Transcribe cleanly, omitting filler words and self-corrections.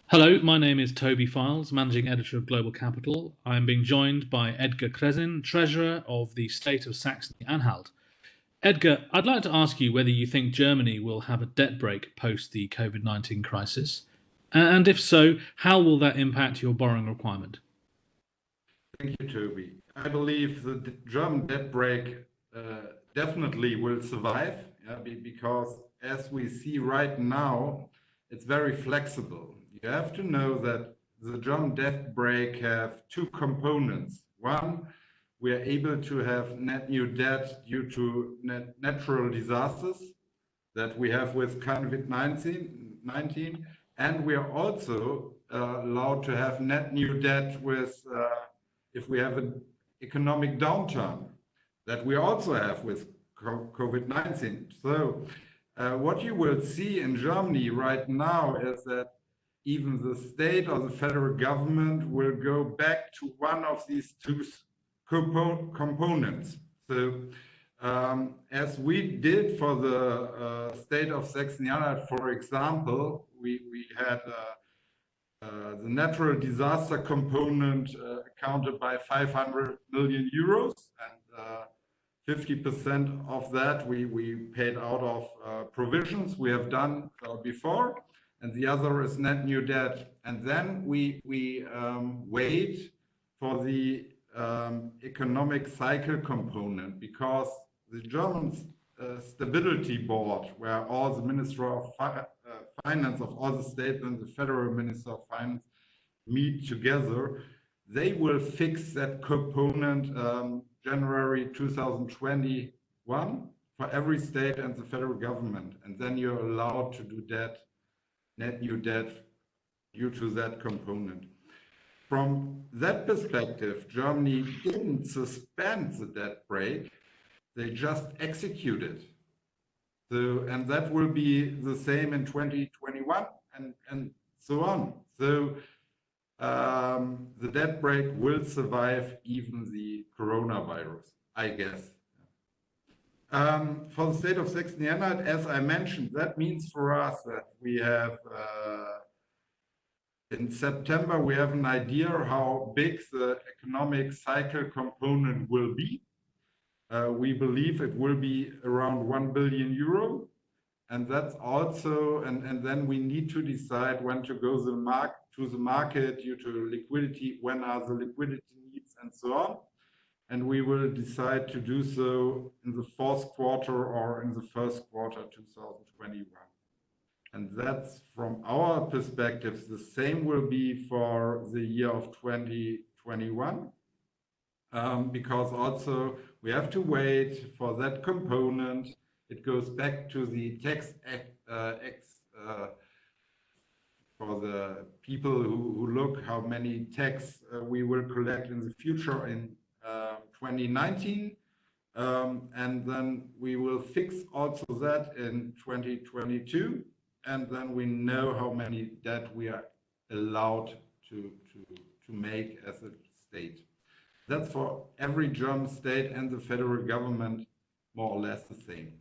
Hello, my name is Toby Files, Managing Editor of Global Capital. I am being joined by Edgar Kresin, Treasurer of the State of Saxony-Anhalt. Edgar, I'd like to ask you whether you think Germany will have a debt break post the COVID-19 crisis. And if so, how will that impact your borrowing requirement? Thank you, Toby. I believe the German debt brake definitely will survive, yeah, because as we see right now, it's very flexible. You have to know that the German debt brake have two components. One, we are able to have net new debt due to natural disasters that we have with COVID-19, and we are also allowed to have net new debt with if we have an economic downturn that we also have with COVID-19. So what you will see in Germany right now is that even the state or the federal government will go back to one of these two components. So as we did for the state of Saxony-Anhalt, for example, we had the natural disaster component accounted by 500 million euros, and 50% of that we paid out of provisions we have done before, and the other is net new debt. And then we wait for the economic cycle component, because the German Stability Board, where all the Minister of Finance of all the states and the Federal Minister of Finance meet together, they will fix that component January 2021 for every state and the federal government. And then you're allowed to do debt, net new debt, due to that component. From that perspective, Germany didn't suspend the debt brake, they just executed. So, and that will be the same in 2021 and so on. So the debt brake will survive even the coronavirus, I guess. For the state of Saxony-Anhalt, as I mentioned, that means for us that we have in September, we have an idea how big the economic cycle component will be. We believe it will be around 1 billion euro. And that's also, and then we need to decide when to go to the market due to liquidity, when are the liquidity needs and so on. And we will decide to do so in the fourth quarter or in the first quarter 2021. And that's from our perspective, the same will be for the year of 2021, because also we have to wait for that component. It goes back to the tax for the people who look how many tax we will collect in the future in 2019. And then we will fix also that in 2022. And then we know how many debt we are allowed to make as a state. That's for every German state and the federal government more or less the same.